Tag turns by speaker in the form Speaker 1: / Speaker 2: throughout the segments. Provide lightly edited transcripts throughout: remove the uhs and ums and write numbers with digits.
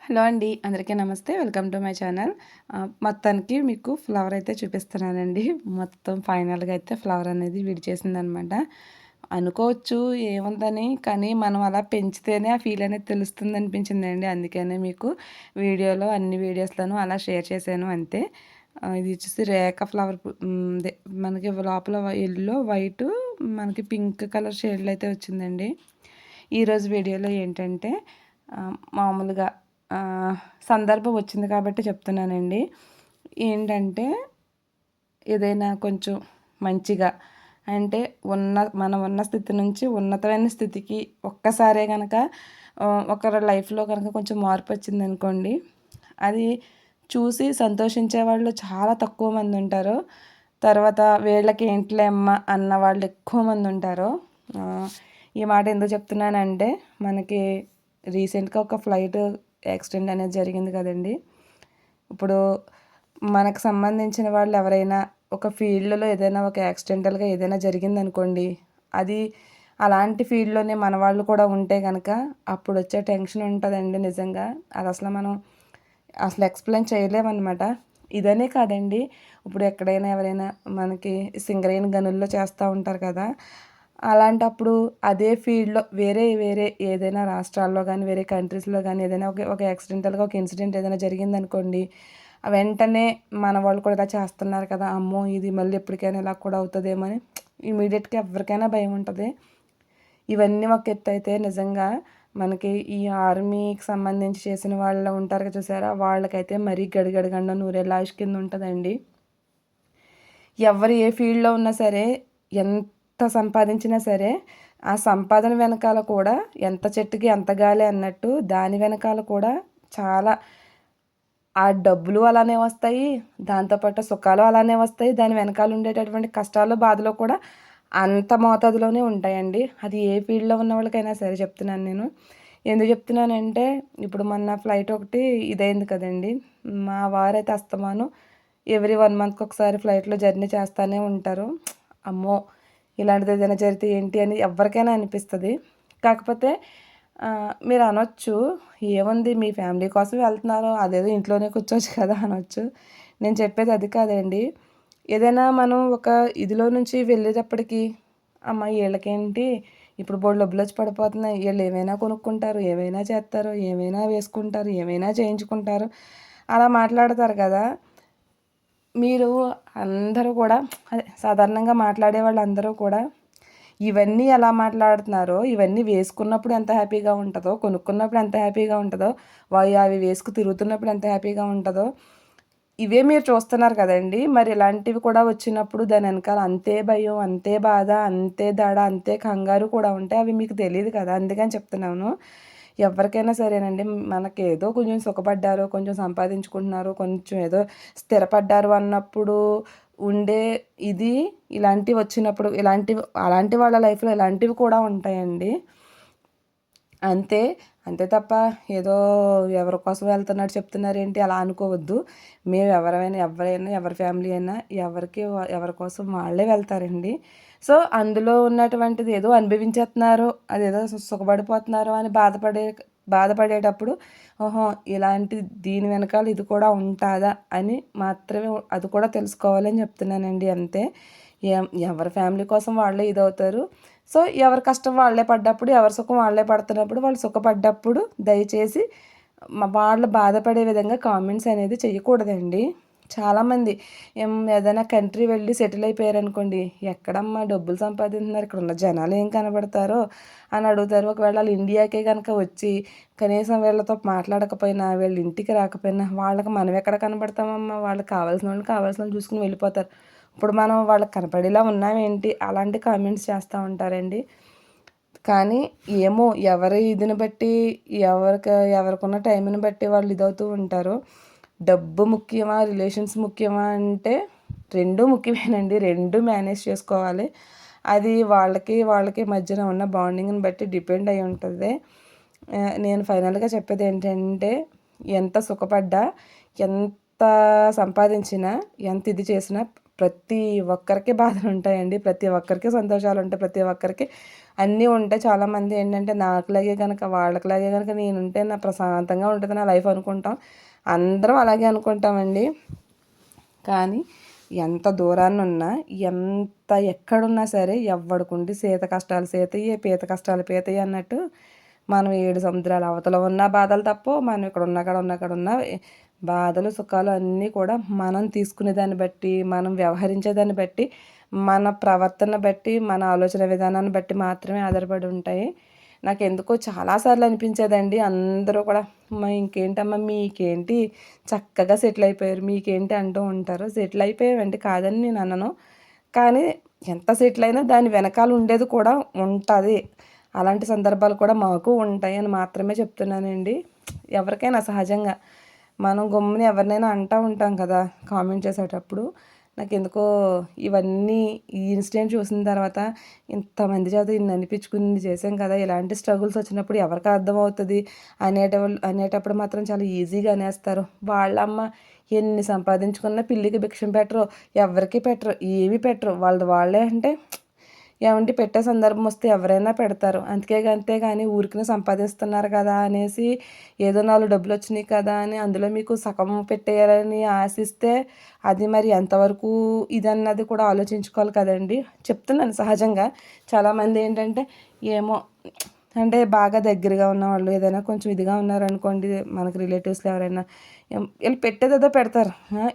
Speaker 1: Hello అండి. అందరికీ నమస్తే. Welcome to my channel. మొత్తానికి మీకు ఫ్లవర్ అయితే చూపిస్తున్నానండి. మొత్తం ఫైనల్‌గా అయితే ఫ్లవర్ అనేది విడిచేసిందనమాట. అనుకోవచ్చు ఏముందని, కానీ మనం అలా పెంచితేనే ఆ ఫీల్ అనేది తెలుస్తుందనిపించిందండి. అందుకనే మీకు అన్ని వీడియోస్‌లోనూ అలా షేర్ చేశాను అంతే. ఇది వచ్చేసి రేఖ ఫ్లవర్ అదే మనకి లోపల యెల్లో, వైటు మనకి పింక్ కలర్ షేడ్‌లో అయితే వచ్చిందండి. ఈరోజు వీడియోలో ఏంటంటే మామూలుగా సందర్భం వచ్చింది కాబట్టి చెప్తున్నానండి. ఏంటంటే ఏదైనా కొంచెం మంచిగా అంటే మనం ఉన్న స్థితి నుంచి ఉన్నతమైన స్థితికి ఒక్కసారే గనక ఒకరి లైఫ్‌లో గనక కొంచెం మార్పొచ్చిందనుకోండి, అది చూసి సంతోషించే వాళ్ళు చాలా తక్కువ మందుంటారు. తర్వాత వీళ్ళకేంటిలే అమ్మ అన్న వాళ్ళు ఎక్కువ మందుంటారు. ఈ మాట ఎందుకు చెప్తున్నానంటే, మనకి రీసెంట్‌గా ఒక ఫ్లైట్ యాక్సిడెంట్ అనేది జరిగింది కదండీ! ఇప్పుడు మనకు సంబంధించిన వాళ్ళు ఎవరైనా ఒక ఫీల్డ్‌లో ఏదైనా ఒక యాక్సిడెంటల్‌గా ఏదైనా జరిగిందనుకోండి, అది అలాంటి ఫీల్డ్‌లోనే మన వాళ్ళు కూడా ఉంటే గనక అప్పుడొచ్చే టెన్షన్ ఉంటదండి నిజంగా. అదసలు మనం ఎక్స్‌ప్లెయిన్ చేయలేమనమాట. ఇదనే కాదండి, ఇప్పుడు ఎక్కడైనా ఎవరైనా మనకి సింగరేణి గనుల్లో చేస్తూ ఉంటారు కదా! అలాంటప్పుడు అదే ఫీల్డ్‌లో వేరే వేరే ఏదైనా రాష్ట్రాల్లో గానీ, వేరే కంట్రీస్‌లో గానీ ఏదైనా ఒక యాక్సిడెంటల్‌గా ఒక ఇన్సిడెంట్ ఏదైనా జరిగిందనుకోండి, వెంటనే మన వాళ్ళు కూడా ఇలా చేస్తున్నారు కదా! అమ్మో! ఇది మళ్ళీ ఎప్పటికైనా ఇలా కూడా అవుతదేమో అని ఇమ్మీడియేట్‌గా ఎవరికైనా భయముంటది. ఇవన్నీ ఒక ఎత్తయితే నిజంగా మనకి ఈ ఆర్మీకి సంబంధించి చేసిన వాళ్ళు ఉంటారు చూసారా? వాళ్ళకైతే మరీ గడిగడగండ నూరేళ్ల ఆయుష్ కింద ఉంటదండి. ఎవరు ఏ ఫీల్డ్‌లో ఉన్నా సరే, ఎంత సంపాదించినా సరే, ఆ సంపాదన వెనకాల కూడా ఎంత చెట్టుకి అంత గాలి అన్నట్టు దాని వెనకాల కూడా చాలా ఆ డబ్బులు అలానే వస్తాయి. దాంతో పాటు సుఖాలు అలానే వస్తాయి. దాని వెనకాల ఉండేటటువంటి కష్టాలు, బాధలు కూడా అంత మోతాదులోనే ఉంటాయండి. అది ఏ ఫీల్డ్‌లో ఉన్న వాళ్ళకైనా సరే చెప్తున్నాను నేను. ఎందుకు చెప్తున్నానంటే, ఇప్పుడు మొన్న ఫ్లైట్ ఒకటి ఇదైంది కదండీ! మా వారైతే అస్తమానం ఎవ్రీ 1 మంత్‌కి ఒకసారి ఫ్లైట్‌లో జర్నీ చేస్తానే ఉంటారు. అమ్మో! ఇలాంటిది ఏదైనా జరిగితే ఏంటి అని ఎవ్వరికైనా అనిపిస్తది. కాకపోతే మీరు అనొచ్చు, ఏముంది మీ ఫ్యామిలీ కోసం వెళ్తున్నారు, అదేదో ఇంట్లోనే కూర్చోవచ్చు కదా అనొచ్చు. నేను చెప్పేది అది కాదండి. ఏదైనా మనం ఒక ఇదిలో నుంచి వెళ్ళేటప్పటికి, అమ్మ ఈళ్ళకేంటి ఇప్పుడు బోలెడు డబ్బులొచ్చి పడిపోతున్నాయి. ఈళ్ళు ఏమైనా కొనుక్కుంటారు, ఏమైనా చేత్తారు, ఏమైనా వేసుకుంటారు, ఏమైనా చేయించుకుంటారు. అలా మాట్లాడతారు కదా! మీరు అందరూ కూడా అదే సాధారణంగా మాట్లాడే వాళ్ళందరూ కూడా ఇవన్నీ ఎలా మాట్లాడుతున్నారో, ఇవన్నీ వేసుకున్నప్పుడు ఎంత హ్యాపీగా ఉంటదో, కొనుక్కున్నప్పుడు ఎంత హ్యాపీగా ఉంటదో, అవి వేసుకు తిరుగుతున్నప్పుడు ఎంత హ్యాపీగా ఉంటదో, ఇవే మీరు చూస్తున్నారు కదండీ! మరి ఇలాంటివి కూడా వచ్చినప్పుడు దాని ఎనకాల అంతే భయం, అంతే బాధ, అంతే దడ, అంతే కంగారు కూడా ఉంటాయి. అవి మీకు తెలీదు కదా! అందుకని చెప్తున్నాను. ఎవరికైనా సరేనండి, మనకేదో కొంచెం సుఖపడ్డారు, కొంచెం సంపాదించుకుంటున్నారు, కొంచెం ఏదో స్థిరపడ్డారు అన్నప్పుడు ఉండే ఇది ఇలాంటివొచ్చినప్పుడు అలాంటి వాళ్ళ లైఫ్‌లో ఇలాంటివి కూడా ఉంటాయండి. అంతే. అంతే తప్ప ఏదో ఎవరి కోసం వెళ్తున్నట్టు చెప్తున్నారేంటి అలా అనుకోవద్దు. ఎవరైనా ఎవరి ఫ్యామిలీ అయినా ఎవరి కోసం వాళ్ళే వెళ్తారండి. సో, అందులో ఉన్నటువంటిది ఏదో అనుభవించేస్తున్నారు, అదేదో సుఖపడిపోతున్నారు అని బాధపడేటప్పుడు, ఓహో! దీని వెనకాల ఇది కూడా ఉంటాదా అని మాత్రమే అది కూడా తెలుసుకోవాలని చెప్తున్నానండి అంతే. ఎవరి ఫ్యామిలీ కోసం వాళ్ళే ఇదవుతారు. సో, ఎవరి కష్టం వాళ్ళే పడ్డప్పుడు, ఎవరి సుఖం వాళ్ళే పడుతున్నప్పుడు, వాళ్ళు సుఖపడ్డప్పుడు దయచేసి వాళ్ళు బాధపడే విధంగా కామెంట్స్ అనేది చేయకూడదండి. చాలామంది ఏదైనా కంట్రీ వెళ్ళి సెటిల్ అయిపోయారనుకోండి, ఎక్కడమ్మా డబ్బులు సంపాదిస్తున్నారు, ఇక్కడున్న జనాలు ఏం కనబడతారో అని అడుగుతారు. ఒకవేళ ఆళ్ళు ఇండియాకే గనక వచ్చి కనీసం వీళ్ళతో మాట్లాడకపోయినా, వీళ్ళ ఇంటికి రాకపోయినా, వాళ్ళకి మనం ఎక్కడ కనబడతామమ్మా, వాళ్ళకి కావాల్సినోళ్ళు చూసుకొని వెళ్ళిపోతారు. ఇప్పుడు మనం వాళ్ళకి కనపడేలా ఉన్నామేంటి? అలాంటి కామెంట్స్ చేస్తా ఉంటారండి. కానీ ఏమో ఎవరి ఇదిని బట్టి ఎవరికున్న టైంని బట్టి వాళ్ళు ఇదవుతూ ఉంటారు. డబ్బు ముఖ్యమా? రిలేషన్స్ ముఖ్యమా? అంటే 2 ముఖ్యమేనండి. 2 మేనేజ్ చేసుకోవాలి. అది వాళ్ళకి మధ్యన ఉన్న బాండింగ్‌ని బట్టి డిపెండ్ అయ్యి ఉంటది. నేను ఫైనల్‌గా చెప్పేదేంటంటే, ఎంత సుఖపడ్డా, ఎంత సంపాదించినా, ఎంత ఇది చేసినా ప్రతి ఒక్కరికి బాధలుంటాయండి. ప్రతి ఒక్కరికి సంతోషాలుంటాయి. ప్రతి ఒక్కరికి అన్నీ ఉంటే చాలామంది ఏంటంటే నాకులాగే కనుక వాళ్ళకిలాగే కనుక నేనుంటే నా ప్రశాంతంగా ఉంటుంది నా లైఫ్ అనుకుంటాం. అందరం అలాగే అనుకుంటామండి. కానీ ఎంత దూరాన్నున్నా, ఎంత ఎక్కడున్నా సరే ఎవ్వడికుండి సీత కష్టాలు సీతయ్యే, పీత కష్టాలు పీతయ్యే అన్నట్టు మనం 7 సముద్రాల అవతల ఉన్న బాధలు తప్పవు. మనం ఇక్కడ ఉన్న బాధలు, సుఖాలు అన్నీ కూడా మనం తీసుకునే దాన్ని బట్టి, మనం వ్యవహరించేదాన్ని బట్టి, మన ప్రవర్తన బట్టి, మన ఆలోచన విధానాన్ని బట్టి మాత్రమే ఆధారపడి ఉంటాయి. నాకెందుకో చాలా సార్లు అనిపించేదండి. అందరూ కూడా ఇంకేంటమ్మా మీకేంటి చక్కగా సెటిల్ అయిపోయారు, మీకేంటి అంటూ ఉంటారు. సెటిల్ అయిపోయామండి కాదని నేను అనను. కానీ ఎంత సెటిల్ అయినా దాని వెనకాల ఉండేది కూడా ఉంటుంది. అలాంటి సందర్భాలు కూడా మాకు ఉంటాయని మాత్రమే చెప్తున్నానండి. ఎవరికైనా సహజంగా మనం గమ్మున ఎవరినైనా అంటూ ఉంటాం కదా కామెంట్ చేసేటప్పుడు. నాకెందుకో ఇవన్నీ ఈ ఇన్సిడెంట్ చూసిన తర్వాత ఇంతమంది చేత ఇన్ని అనిపించుకుని చేసాం కదా, ఇలాంటి స్ట్రగుల్స్ వచ్చినప్పుడు ఎవరికి అర్థమవుతుంది అనేటప్పుడు మాత్రం చాలా ఈజీగా అనేస్తారు. వాళ్ళమ్మ ఎన్ని సంపాదించుకున్నా పిల్లికి భిక్షం పెట్టరు, ఎవరికి పెట్టరు, ఏమీ పెట్టరు. వాళ్ళది వాళ్ళే అంటే ఏమంటే పెట్టే సందర్భం వస్తే ఎవరైనా పెడతారు. అంతేగాని ఊరికనే సంపాదిస్తున్నారు కదా అనేసి ఏదో 4 డబ్బులు వచ్చినాయి కదా అని అందులో మీకు సగం పెట్టేయాలని ఆశిస్తే అది మరి ఎంతవరకు ఇదన్నది కూడా ఆలోచించుకోవాలి కదండి. చెప్తున్నాను సహజంగా. చాలామంది ఏంటంటే ఏమో అంటే బాగా దగ్గరగా ఉన్నవాళ్ళు ఏదైనా కొంచెం ఇదిగా ఉన్నారనుకోండి, మనకి రిలేటివ్స్లో ఎవరైనా వీళ్ళు పెట్టేదేదో పెడతారు.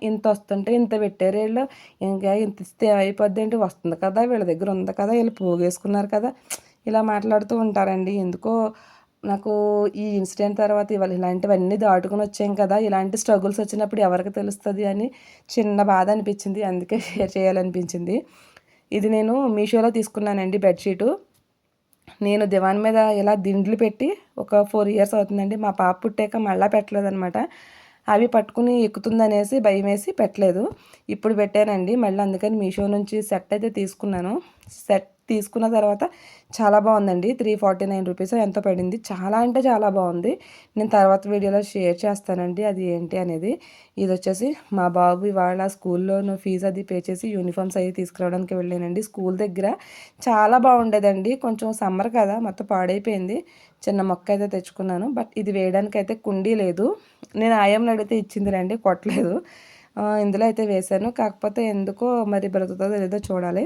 Speaker 1: ఇంత వస్తుంటే ఇంత పెట్టారు వీళ్ళు, ఇంకా ఇంత ఇస్తే అయిపోద్ది ఏంటి, వస్తుంది కదా వీళ్ళ దగ్గర ఉంది కదా, వీళ్ళు పోగేసుకున్నారు కదా, ఇలా మాట్లాడుతూ ఉంటారండి. ఎందుకో నాకు ఈ ఇన్సిడెంట్ తర్వాత ఇవాళ ఇలాంటివన్నీ దాటుకుని వచ్చాం కదా, ఇలాంటి స్ట్రగుల్స్ వచ్చినప్పుడు ఎవరికి తెలుస్తుంది అని చిన్న బాధ అనిపించింది. అందుకే షేర్ చేయాలనిపించింది. ఇది నేను మీషోలో తీసుకున్నానండి బెడ్షీటు. నేను దివాన్ మీద ఇలా దిండ్లు పెట్టి ఒక 4 ఇయర్స్ అవుతుందండి. మా పాప పుట్టాక మళ్ళీ పెట్టలేదనమాట. అవి పట్టుకుని ఎక్కుతుందనేసి భయమేసి పెట్టలేదు. ఇప్పుడు పెట్టానండి మళ్ళీ. అందుకని మీషో నుంచి సెట్ అయితే తీసుకున్నాను. సెట్ తీసుకున్న తర్వాత చాలా బాగుందండి. 349 రూపీస్ ఎంతో పడింది. చాలా అంటే చాలా బాగుంది. నేను తర్వాత వీడియోలో షేర్ చేస్తానండి అది ఏంటి అనేది. ఇది వచ్చేసి మా బాబు ఇవాళ స్కూల్లోనూ ఫీజు అది పే చేసి యూనిఫామ్స్ అవి తీసుకురావడానికి వెళ్ళానండి. స్కూల్ దగ్గర చాలా బాగుండేదండి. కొంచెం సమ్మర్ కదా మొత్తం పాడైపోయింది. చిన్న మొక్క అయితే తెచ్చుకున్నాను. బట్ ఇది వేయడానికి అయితే కుండీ లేదు. నేను ఆయమ్మని అడిగితే ఇచ్చింది రండి, కొట్టలేదు. ఇందులో అయితే వేశాను. కాకపోతే ఎందుకో మరి బ్రతుకుతుందో లేదో చూడాలి.